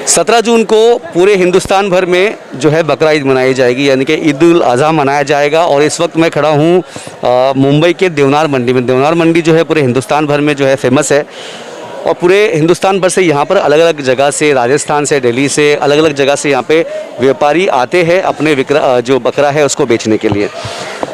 17 जून को पूरे हिंदुस्तान भर में जो है बकरा ईद मनाई जाएगी, यानी कि ईद उल अज़हा मनाया जाएगा। और इस वक्त मैं खड़ा हूँ मुंबई के देवनार मंडी में। देवनार मंडी जो है पूरे हिंदुस्तान भर में जो है फेमस है, और पूरे हिंदुस्तान भर से यहाँ पर अलग अलग जगह से, राजस्थान से, दिल्ली से, अलग अलग जगह से यहाँ पे व्यापारी आते हैं अपने जो बकरा है उसको बेचने के लिए।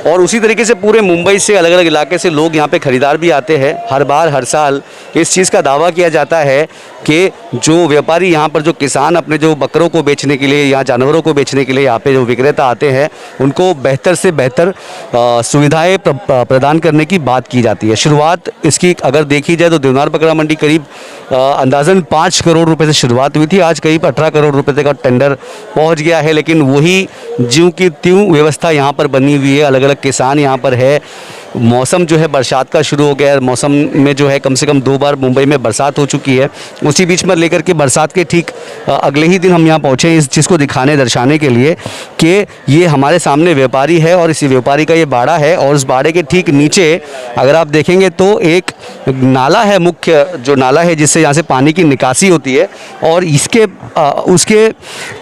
और उसी तरीके से पूरे मुंबई से, अलग अलग इलाके से लोग यहाँ पे ख़रीदार भी आते हैं। हर बार, हर साल इस चीज़ का दावा किया जाता है कि जो व्यापारी यहाँ पर, जो किसान अपने जो बकरों को बेचने के लिए या जानवरों को बेचने के लिए यहाँ पे जो विक्रेता आते हैं, उनको बेहतर से बेहतर सुविधाएं प्रदान करने की बात की जाती है। शुरुआत इसकी अगर देखी जाए तो देवनार बकरा मंडी करीब अंदाज़न 5 करोड़ रुपए से शुरुआत हुई थी। आज करीब 18 करोड़ रुपए तक का टेंडर पहुँच गया है। लेकिन वही ज्यों की त्यों व्यवस्था यहाँ पर बनी हुई है। अलग अलग किसान यहाँ पर है। मौसम जो है बरसात का शुरू हो गया है। मौसम में जो है कम से कम 2 बार मुंबई में बरसात हो चुकी है। उसी बीच में लेकर के बरसात के ठीक अगले ही दिन हम यहाँ पहुँचे इस चीज़ को दिखाने, दर्शाने के लिए कि ये हमारे सामने व्यापारी है और इसी व्यापारी का ये बाड़ा है। और उस बाड़े के ठीक नीचे अगर आप देखेंगे तो एक नाला है, मुख्य जो नाला है जिससे यहाँ से पानी की निकासी होती है। और उसके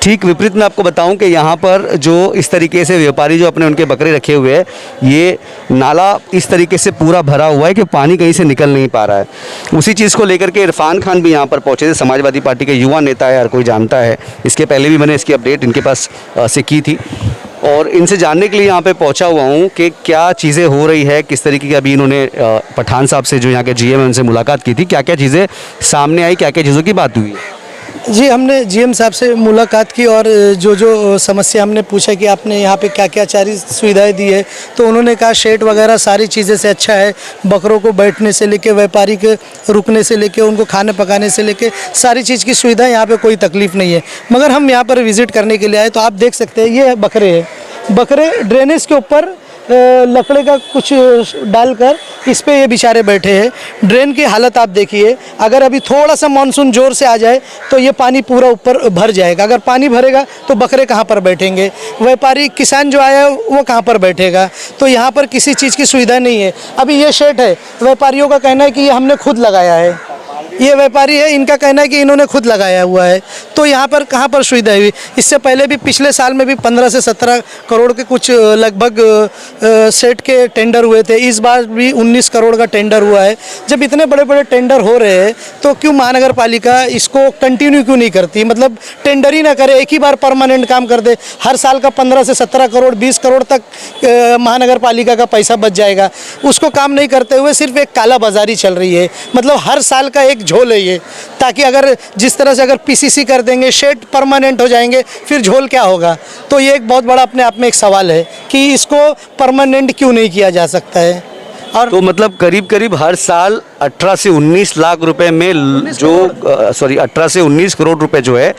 ठीक विपरीत मैं आपको बताऊँ कि यहाँ पर जो इस तरीके से व्यापारी जो अपने उनके बकरे रखे हुए हैं, ये नाला इस तरीके से पूरा भरा हुआ है कि पानी कहीं से निकल नहीं पा रहा है। उसी चीज़ को लेकर के इरफान खान भी यहाँ पर पहुँचे थे। समाजवादी पार्टी के युवा नेता है, हर कोई जानता है। इसके पहले भी मैंने इसकी अपडेट इनके पास से की थी और इनसे जानने के लिए यहाँ पे पहुँचा हुआ हूँ कि क्या चीज़ें हो रही है, किस तरीके की। अभी इन्होंने पठान साहब से जो यहाँ के जीएम है उनसे मुलाकात की थी। क्या क्या चीज़ें सामने आई, क्या क्या चीज़ों की बात हुई है? जी, हमने जीएम साहब से मुलाकात की और जो समस्या हमने पूछा कि आपने यहाँ पे क्या क्या सारी सुविधाएं दी है, तो उन्होंने कहा शेड वगैरह सारी चीज़ें से अच्छा है। बकरों को बैठने से लेके, व्यापारी के रुकने से लेके, उनको खाने पकाने से लेके सारी चीज़ की सुविधा, यहाँ पे कोई तकलीफ़ नहीं है। मगर हम यहाँ पर विज़िट करने के लिए आए तो आप देख सकते हैं ये बकरे हैं। बकरे ड्रेनेज के ऊपर लकड़े का कुछ डालकर इस पे ये बेचारे बैठे हैं। ड्रेन की हालत आप देखिए, अगर अभी थोड़ा सा मानसून ज़ोर से आ जाए तो ये पानी पूरा ऊपर भर जाएगा। अगर पानी भरेगा तो बकरे कहाँ पर बैठेंगे, व्यापारी किसान जो आया है वो कहाँ पर बैठेगा। तो यहाँ पर किसी चीज़ की सुविधा नहीं है। अभी ये शेड है, व्यापारियों का कहना है कि ये हमने खुद लगाया है। ये व्यापारी है, इनका कहना है कि इन्होंने खुद लगाया हुआ है। तो यहाँ पर कहाँ पर सुविधा हुई? इससे पहले भी पिछले साल में भी 15 से 17 करोड़ के कुछ लगभग सेट के टेंडर हुए थे। इस बार भी 19 करोड़ का टेंडर हुआ है। जब इतने बड़े बड़े टेंडर हो रहे हैं तो क्यों महानगर पालिका इसको कंटिन्यू क्यों नहीं करती? मतलब टेंडर ही ना करे, एक ही बार परमानेंट काम कर दे। हर साल का 15 से 17 करोड़, 20 करोड़ तक महानगर पालिका का पैसा बच जाएगा। उसको काम नहीं करते हुए सिर्फ एक काला बाजारी चल रही है। मतलब हर साल का एक झोल है ये, ताकि अगर जिस तरह से अगर पीसीसी कर देंगे, शेड परमानेंट हो जाएंगे, फिर झोल क्या होगा? तो ये एक बहुत बड़ा अपने आप में एक सवाल है कि इसको परमानेंट क्यों नहीं किया जा सकता है। और तो मतलब करीब करीब हर साल 18 से 19 लाख रुपए में जो 18 से 19 करोड़ रुपए जो है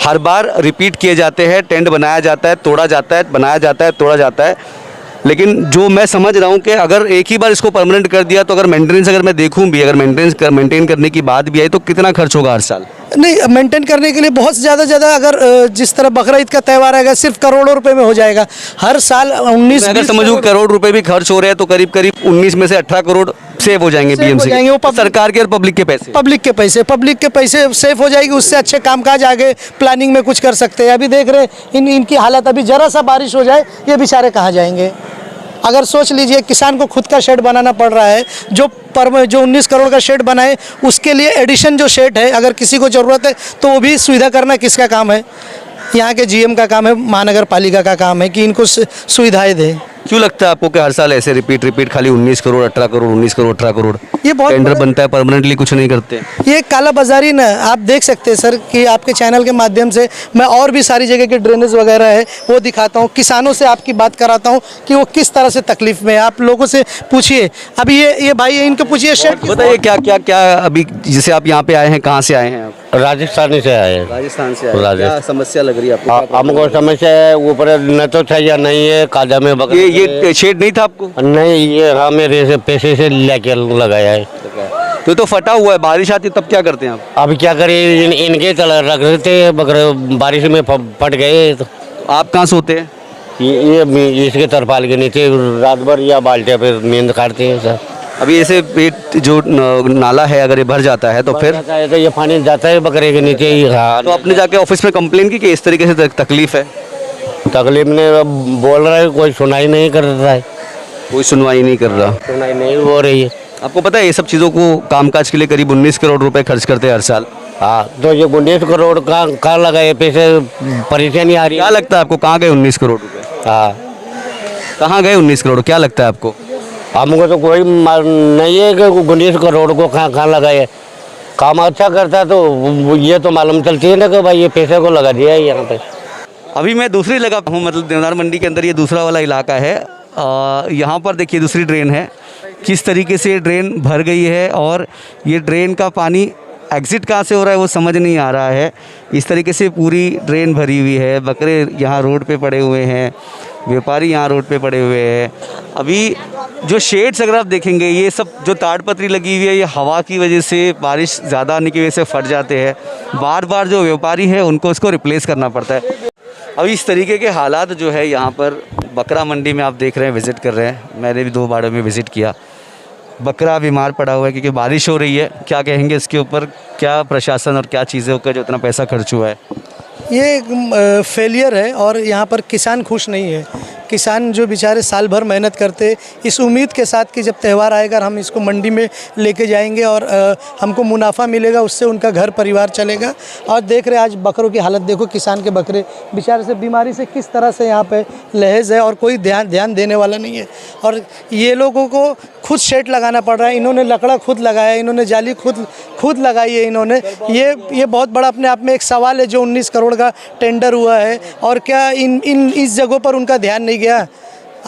हर बार रिपीट किए जाते हैं। टेंट बनाया जाता है, तोड़ा जाता है, बनाया जाता है, तोड़ा जाता है। लेकिन जो मैं समझ रहा हूँ कि अगर एक ही बार इसको परमानेंट कर दिया तो अगर मेंटेनेंस, अगर मैं देखूँ भी, अगर मेंटेन करने की बात भी आई तो कितना खर्च होगा हर साल? नहीं, मेंटेन करने के लिए बहुत ज़्यादा अगर जिस तरह बकरा ईद का त्यौहार आएगा सिर्फ करोड़ों रुपए में हो जाएगा। हर साल 19 अगर समझूँ करोड़ रुपए भी खर्च हो रहे हैं तो करीब करीब 19 में से 18 करोड़ सेव हो जाएंगे बीएमसी के। वो सरकार के और पब्लिक के पैसे सेफ हो जाएगी। उससे अच्छे कामकाज आगे प्लानिंग में कुछ कर सकते हैं। अभी देख रहे हैं इनकी हालत, अभी ज़रा सा बारिश हो जाए ये बेचारे कहाँ जाएंगे? अगर सोच लीजिए किसान को खुद का शेड बनाना पड़ रहा है। जो 19 करोड़ का शेड बनाए उसके लिए एडिशन जो शेड है, अगर किसी को ज़रूरत है तो वो भी सुविधा करना किसका काम है? यहाँ के जीएम का काम है, महानगर पालिका का काम है कि इनको सुविधाएं दे। क्यों लगता है आपको कि हर साल ऐसे रिपीट खाली 19 करोड़ 18 करोड़ 19 करोड़ 18 करोड़ ये बहुत टेंडर बनता है, परमानेंटली कुछ नहीं करते? ये काला बाजारी ना, आप देख सकते हैं सर कि आपके चैनल के माध्यम से मैं और भी सारी जगह के ड्रेनेज वगैरह है वो दिखाता हूँ। किसानों से आपकी बात कराता हूँ कि वो किस तरह से तकलीफ में है। आप लोगों से पूछिए, अभी ये भाई है, इनको पूछिए शेड बताइए क्या अभी जैसे आप यहाँ पे आए हैं, कहाँ से आए हैं आप? राजस्थान से आए। राजस्थान से आए। क्या समस्या लग रही है आपको? हमको समस्या है, ऊपर न तो छैया नहीं है, काजा में ये शेड नहीं था आपको? नहीं, ये हाँ मेरे से पैसे से लेके लगाया है। तो फटा हुआ है, बारिश आती तब क्या करते हैं आप? अब क्या करें, इनके रख रहे थे बकरे, बारिश में फट गए। तो आप कहाँ सोते हैं? ये इसके तरपाल के नीचे रात भर या बाल्टिया पे नींद काटते हैं सर। अभी ऐसे पेट जो नाला है अगर ये भर जाता है तो फिर जाता है तो ये पानी जाता है बकरे के नीचे ही। हाँ, तो आपने जाके ऑफिस में कंप्लेन की कि इस तरीके से तकलीफ है? तकलीफ ने अब बोल रहा है, कोई सुनाई नहीं कर रहा है, कोई सुनवाई नहीं कर रहा। सुनाई नहीं हो रही है। आपको पता है ये सब चीज़ों को कामकाज के लिए करीब 19 करोड़ रुपए खर्च करते हैं हर साल। हाँ, तो ये 19 करोड़ कहाँ लगाए पैसे, परेशानी आ रही क्या है। लगता है आपको कहाँ गए 19 करोड़ रुपए? हाँ, कहाँ गए 19 करोड़, क्या लगता है आपको? हमको तो कोई नहीं है कि 19 करोड़ को कहाँ लगाए। काम अच्छा करता तो ये तो मालूम चलती है ना कि भाई ये पैसे को लगा दिया है यहाँ पे। अभी मैं दूसरी जगह हूँ, मतलब देवनार मंडी के अंदर ये दूसरा वाला इलाका है। यहाँ पर देखिए दूसरी ड्रेन है, किस तरीके से ये ड्रेन भर गई है और ये ड्रेन का पानी एग्ज़िट कहाँ से हो रहा है वो समझ नहीं आ रहा है। इस तरीके से पूरी ड्रेन भरी हुई है, बकरे यहाँ रोड पे पड़े हुए हैं, व्यापारी यहाँ रोड पे पड़े हुए हैं। अभी जो शेड्स अगर आप देखेंगे, ये सब जो ताड़पत्री लगी हुई है ये हवा की वजह से, बारिश ज़्यादा आने की वजह से फट जाते हैं। बार बार जो व्यापारी है उनको इसको रिप्लेस करना पड़ता है। अभी इस तरीके के हालात जो है यहाँ पर बकरा मंडी में आप देख रहे हैं, विज़िट कर रहे हैं। मैंने भी 2 बाड़ों में विज़िट किया। बकरा बीमार पड़ा हुआ है क्योंकि बारिश हो रही है। क्या कहेंगे इसके ऊपर, क्या प्रशासन और क्या चीज़ें का जो इतना पैसा खर्च हुआ है? ये एक फेलियर है और यहाँ पर किसान खुश नहीं है। किसान जो बेचारे साल भर मेहनत करते, इस उम्मीद के साथ कि जब त्यौहार आएगा हम इसको मंडी में लेके जाएंगे और हमको मुनाफा मिलेगा, उससे उनका घर परिवार चलेगा। और देख रहे आज बकरों की हालत देखो, किसान के बकरे बेचारे से बीमारी से किस तरह से यहाँ पे लहेज है और कोई ध्यान देने वाला नहीं है। और ये लोगों को खुद शेड लगाना पड़ रहा है। इन्होंने लकड़ा खुद लगाया, इन्होंने जाली खुद लगाई है इन्होंने। ये बहुत बड़ा अपने आप में एक सवाल है जो 19 करोड़ का टेंडर हुआ है और क्या इस जगहों पर उनका ध्यान नहीं गया?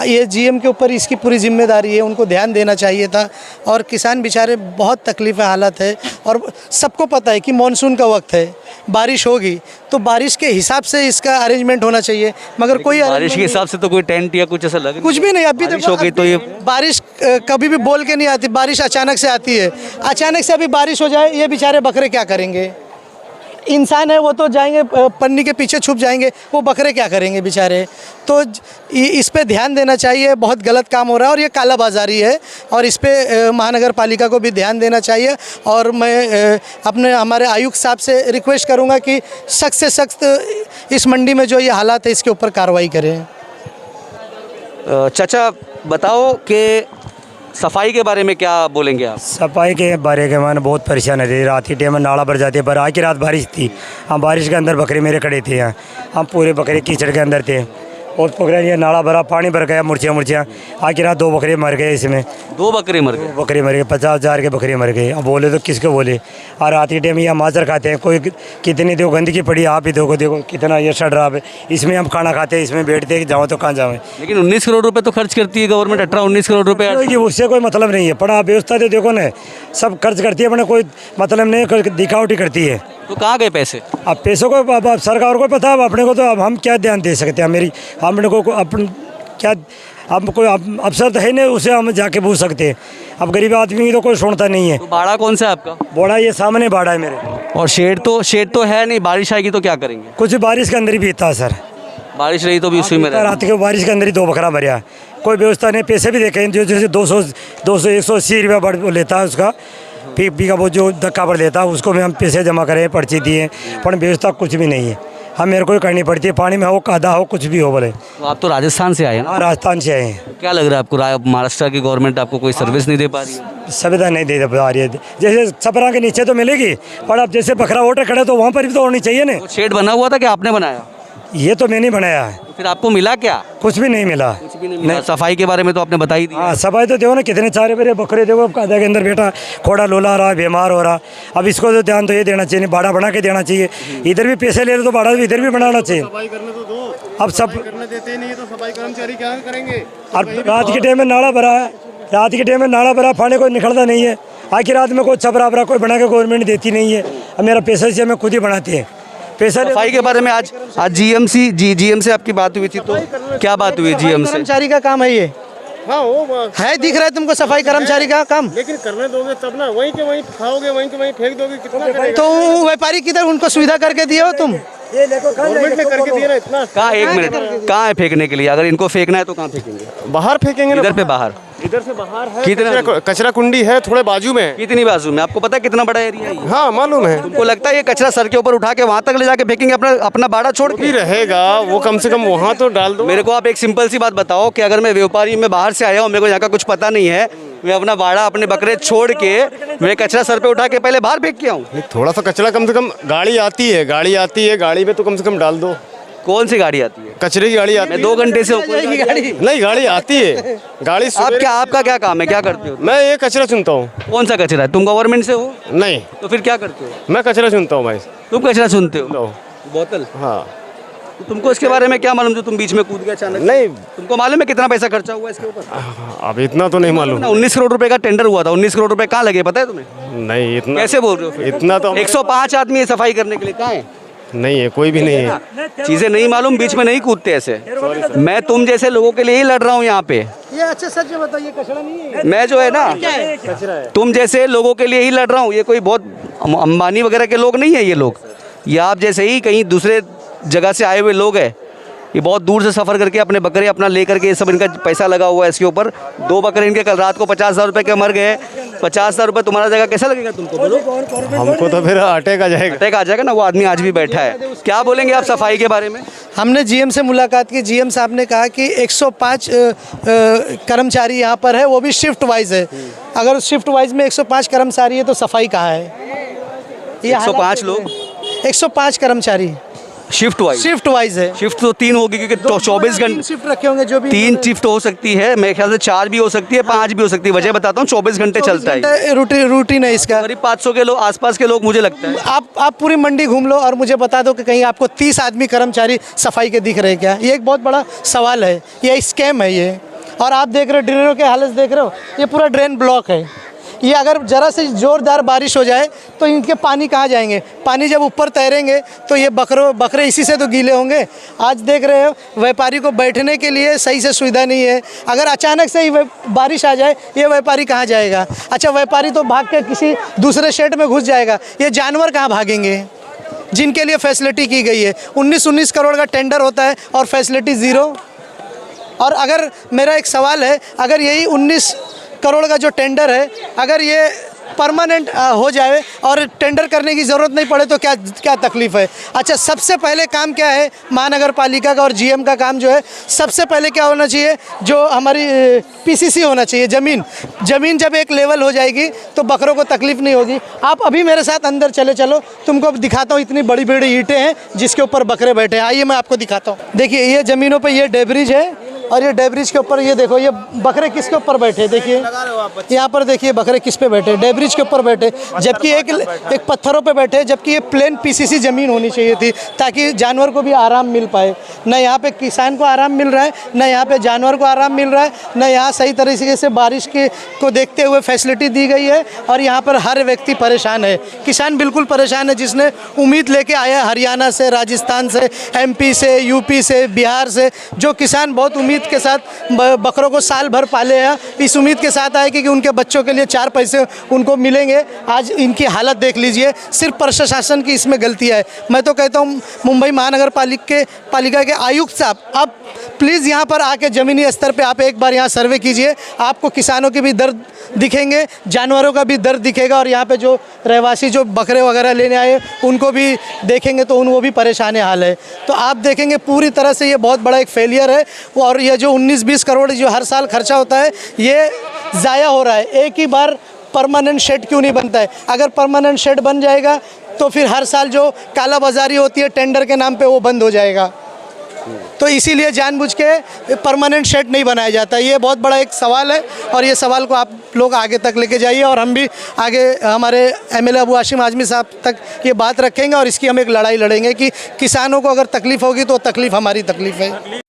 ये जीएम के ऊपर इसकी पूरी जिम्मेदारी है, उनको ध्यान देना चाहिए था। और किसान बेचारे बहुत तकलीफ हालत है और सबको पता है कि मानसून का वक्त है, बारिश होगी तो बारिश के हिसाब से इसका अरेंजमेंट होना चाहिए, मगर कोई बारिश के हिसाब से तो कोई टेंट या कुछ ऐसा लग कुछ भी नहीं। अभी बारिश हो गई तो ये बारिश कभी भी बोल के नहीं आती, बारिश अचानक से आती है। अचानक से अभी बारिश हो जाए, ये बेचारे बकरे क्या करेंगे? इंसान है वो तो जाएंगे पन्नी के पीछे छुप जाएंगे, वो बकरे क्या करेंगे बेचारे? तो इस पे ध्यान देना चाहिए। बहुत गलत काम हो रहा है और ये कालाबाजारी है और इस पे महानगर पालिका को भी ध्यान देना चाहिए। और मैं अपने हमारे आयुक्त साहब से रिक्वेस्ट करूंगा कि सख्त से सख्त इस मंडी में जो ये हालात है इसके ऊपर कार्रवाई करें। चाचा बताओ कि सफाई के बारे में क्या बोलेंगे आप? सफाई के बारे में मैंने बहुत परेशान है। रात के टाइम में नाला भर जाते, पर आज की रात बारिश थी। हम बारिश के अंदर बकरे मेरे खड़े थे यहाँ, हम पूरे बकरे कीचड़ के अंदर थे और पकड़ा ये नाला भरा, पानी भर गया, मुर्चियाँ। आज की रात 2 बकरे मर गए इसमें। 2 बकरे मर गए? 2 बकरे मर गए, 50,000 के बकरे मर गए। अब बोले तो किसको बोले? और रात के टाइम यहाँ माजर खाते हैं, कोई कितनी देखो गंदगी पड़ी, आप ही देखो कितना ये सड़ रहा है। इसमें हम खाना खाते हैं, इसमें बैठते हैं, जाओ तो कहाँ जाओ। लेकिन 19 करोड़ रुपए तो खर्च करती है गवर्नमेंट, 18-19 करोड़ रुपए। उससे कोई मतलब नहीं है, पर आप व्यवस्था तो देखो ना, सब खर्च करती है, अपने कोई मतलब नहीं, दिखावटी करती है। तो कहाँ गए पैसे? अब पैसों को अब सरकार को पता, अब अपने को तो अब हम क्या ध्यान दे सकते हैं? मेरी अपने को अपन क्या, अब कोई अफसर तो है नहीं उसे हम जाके पूछ सकते हैं। अब गरीब आदमी तो कोई सुनता नहीं है। तो बाड़ा कौन सा है आपका? बोड़ा ये सामने बाड़ा है मेरे। और शेड तो है नहीं, बारिश आएगी तो क्या करेंगे? कुछ बारिश के अंदर ही बीतता है सर, बारिश रही तो भी उसी में रात के बारिश के अंदर ही 2 बकरा मरिया। कोई व्यवस्था नहीं, पैसे भी देखे जो जैसे 200-180 रुपया बढ़ लेता है उसका फी का, वो जो धक्का पर लेता है उसको भी हम पैसे जमा करें, पर्ची दिए, पर व्यवस्था कुछ भी नहीं है। हम मेरे को ही करनी पड़ती है, पानी में हो, कादा हो, कुछ भी हो बोले। तो आप तो राजस्थान से आए हैं ना? हाँ, राजस्थान से आए हैं। क्या लग रहा है आपको, महाराष्ट्र की गवर्नमेंट आपको कोई सर्विस नहीं दे पा रही है? सुविधा नहीं दे पा रही है। जैसे छपरा के नीचे तो मिलेगी, पर अब जैसे बकरा होटल खड़े तो वहाँ पर भी तो होनी चाहिए ना। तो शेड बना हुआ था कि आपने बनाया? ये तो मैंने बनाया है। तो फिर आपको मिला क्या? कुछ भी नहीं मिला। कुछ भी नहीं मिला। सफाई के बारे में तो आपने बता ही दिया। हाँ, सफाई तो देखो ना, कितने सारे मेरे बकरे देखो, कादा के अंदर बेटा खोड़ा लोला रहा, बीमार हो रहा। अब इसको तो ध्यान तो ये देना चाहिए, बाड़ा बना के देना चाहिए। इधर भी पैसे ले लो तो बाड़ा भी इधर भी बनाना चाहिए। सफाई करने तो दो, अब सब करने देते ही नहीं तो सफाई कर्मचारी क्या करेंगे? और रात के टाइम में नाला भरा है, रात के टाइम में नाला भरा, पानी कोई निकलता नहीं है। आज की रात में कोई छपरा वपरा कोई बना के गवर्नमेंट देती नहीं है। अब मेरा पैसा से हमें खुद ही बनाते हैं। पैसा सफाई के बारे में आज जीएम से आपकी बात हुई थी, तो क्या बात हुई जीएम से? कर्मचारी का काम है ये। हाँ, वो है, दिख रहा है तुमको सफाई कर्मचारी का काम? लेकिन करने दोगे तब ना, वहीं के वहीं खाओगे, वहीं के वहीं फेंक दोगे, कितना करेंगे? तो व्यापारी किधर, उनको सुविधा करके दिए हो तुम? गवर्नमेंट ने करके दिया ना इतना। कहाँ, एक मिनट, कहाँ है फेंकने के लिए? अगर इनको फेंकना है तो कहाँ फेंकेंगे? बाहर फेंकेंगे ना, इधर पे बाहर? इधर से बाहर है। कितना? कचरा कुंडी है थोड़े बाजू में। कितनी बाजू में? आपको पता है कितना बड़ा एरिया है ये? हाँ मालूम है। तुमको लगता है ये कचरा सर के ऊपर उठा के वहां तक ले जाके फेंकेंगे अपना अपना बाड़ा छोड़ भी के? रहेगा वो, कम से कम वहाँ तो डाल दो। मेरे को आप एक सिंपल सी बात बताओ कि अगर मैं व्यापारी में बाहर से आया हूँ, मेरे को यहाँ का कुछ पता नहीं है, मैं अपना बाड़ा अपने बकरे छोड़ के मैं कचरा सर पे उठा के पहले बाहर फेंक के आऊँ? थोड़ा सा कचरा कम से कम, गाड़ी आती है गाड़ी में तो कम से कम डाल दो। कौन सी गाड़ी आती है? कचरे की गाड़ी आती मैं है। 2 घंटे से नहीं गाड़ी आती है, गाड़ी आपका क्या काम है, क्या करते हो? मैं ये कचरा चुनता हूँ। कौन सा कचरा है? तुम गवर्नमेंट से हो? नहीं, तो फिर क्या करते हो? मैं कचरा चुनता हूँ भाई। तुम कचरा सुनते हो? लो। बोतल? हाँ। तो तुमको इसके बारे में क्या मालूम जो तुम बीच में कूद गए अचानक? नहीं, तुमको मालूम है कितना पैसा खर्चा हुआ इसके ऊपर? अब इतना तो नहीं मालूम। 19 करोड़ रुपए का टेंडर हुआ था। 19 करोड़ रुपए कहाँ लगे पता है तुम्हें? नहीं इतना कैसे बोल रहे हो फिर? इतना तो 105 आदमी है सफाई करने के लिए, कहाँ है? नहीं है, कोई भी नहीं है। चीजें नहीं मालूम, बीच में नहीं कूदते ऐसे। मैं तुम जैसे लोगों के लिए ही लड़ रहा हूँ यहाँ पे। ये अच्छा सच बताओ, ये कचरा नहीं है? मैं जो है ना, तुम जैसे लोगों के लिए ही लड़ रहा हूँ। ये कोई बहुत अंबानी वगैरह के लोग नहीं है ये लोग। ये आप जैसे ही कहीं दूसरे जगह से आए हुए लोग हैं। ये बहुत दूर से सफ़र करके अपने बकरे अपना ले करके, ये सब इनका पैसा लगा हुआ है इसके ऊपर। 2 बकरे इनके कल रात को 50,000 रुपये के मर गए। 50,000 रुपये तुम्हारा जगह कैसा लगेगा तुमको? बोलो। हमको तो फिर अटैक आ जाएगा। अटैक आ जाएगा ना। वो आदमी आज भी बैठा है। क्या बोलेंगे आप सफाई के बारे में? हमने जीएम से मुलाकात की। जीएम साहब ने कहा कि 105 कर्मचारी यहाँ पर है, वो भी शिफ्ट वाइज है। अगर शिफ्ट वाइज में 105 कर्मचारी है तो सफाई कहाँ है? ये 105 लोग, 105 कर्मचारी शिफ्ट वाइज है। शिफ्ट तो 3 होगी क्योंकि 24 घंटे शिफ्ट रखे होंगे, जो भी 3 शिफ्ट हो सकती है। मेरे ख्याल से 4 भी हो सकती है, 5 भी हो सकती है। वजह बताता हूँ, 24 घंटे चलता है। रूटीन है इसका। करीब 500 के लोग आसपास के लोग मुझे लगता है। आप पूरी मंडी घूम लो और मुझे बता दो कि कहीं आपको 30 आदमी कर्मचारी सफाई के दिख रहे हैं क्या? ये एक बहुत बड़ा सवाल है। ये स्कैम है ये। और आप देख रहे हो ड्रेनों के हालत देख रहे हो, ये पूरा ड्रेन ब्लॉक है। ये अगर ज़रा से ज़ोरदार बारिश हो जाए तो इनके पानी कहाँ जाएंगे? पानी जब ऊपर तैरेंगे तो ये बकरे इसी से तो गीले होंगे। आज देख रहे हो व्यापारी को बैठने के लिए सही से सुविधा नहीं है। अगर अचानक से ही बारिश आ जाए, ये व्यापारी कहाँ जाएगा? अच्छा, व्यापारी तो भाग के किसी दूसरे शेड में घुस जाएगा। ये जानवर कहाँ भागेंगे जिनके लिए फैसिलिटी की गई है? 19 करोड़ का टेंडर होता है और फैसिलिटी ज़ीरो। और अगर मेरा एक सवाल है, अगर यही 19 करोड़ का जो टेंडर है, अगर ये परमानेंट हो जाए और टेंडर करने की ज़रूरत नहीं पड़े तो क्या क्या तकलीफ़ है? अच्छा, सबसे पहले काम क्या है महानगर पालिका का और जीएम का काम जो है, सबसे पहले क्या होना चाहिए? जो हमारी पीसीसी होना चाहिए। ज़मीन जब एक लेवल हो जाएगी तो बकरों को तकलीफ़ नहीं होगी। आप अभी मेरे साथ अंदर चलो, तुमको दिखाता हूँ। इतनी बड़ी बड़ी ईंटें हैं जिसके ऊपर बकरे बैठे हैं। आइए मैं आपको दिखाता हूँ। देखिए, ये ज़मीनों पर ये डेब्रिज है और ये डेब्रिज के ऊपर ये देखो, ये बकरे किसके ऊपर बैठे? देखिए यहाँ पर देखिए बकरे किस पे बैठे? डेब्रिज के ऊपर बैठे, जबकि एक पत्थरों पे बैठे, जबकि ये प्लेन पीसीसी ज़मीन होनी चाहिए थी ताकि जानवर को भी आराम मिल पाए। न यहाँ पे किसान को आराम मिल रहा है, न यहाँ पे जानवर को आराम मिल रहा है, न यहाँ सही तरीके से बारिश को देखते हुए फैसिलिटी दी गई है। और यहाँ पर हर व्यक्ति परेशान है। किसान बिल्कुल परेशान है, जिसने उम्मीद लेके आया हरियाणा से, राजस्थान से, एमपी से, यूपी से, बिहार से। जो किसान बहुत उम्मीद के साथ बकरों को साल भर पाले हैं, इस उम्मीद के साथ आए कि उनके बच्चों के लिए 4 पैसे उनको मिलेंगे। आज इनकी हालत देख लीजिए। सिर्फ प्रशासन की इसमें गलती है। मैं तो कहता हूँ मुंबई महानगर पालिका के आयुक्त साहब, आप प्लीज़ यहाँ पर आके ज़मीनी स्तर पे आप एक बार यहाँ सर्वे कीजिए। आपको किसानों के भी दर्द दिखेंगे, जानवरों का भी दर्द दिखेगा। और यहाँ पे जो रहवासी जो बकरे वगैरह लेने आए उनको भी देखेंगे तो वो भी परेशान हाल है। तो आप देखेंगे पूरी तरह से ये बहुत बड़ा एक फेलियर है। और ये जो 19-20 करोड़ जो हर साल खर्चा होता है, ये ज़ाया हो रहा है। एक ही बार परमानेंट शेड क्यों नहीं बनता है? अगर परमानेंट शेड बन जाएगा तो फिर हर साल जो कालाबाजारी होती है टेंडर के नाम पे, वो बंद हो जाएगा। तो इसीलिए जानबूझ के परमानेंट शेड नहीं बनाया जाता। ये बहुत बड़ा एक सवाल है और ये सवाल को आप लोग आगे तक लेके जाइए। और हम भी आगे हमारे एमएलए अबू हाशिम आजमी साहब तक ये बात रखेंगे और इसकी हम एक लड़ाई लड़ेंगे कि किसानों को अगर तकलीफ़ होगी तो तकलीफ़ हमारी तकलीफ़ है।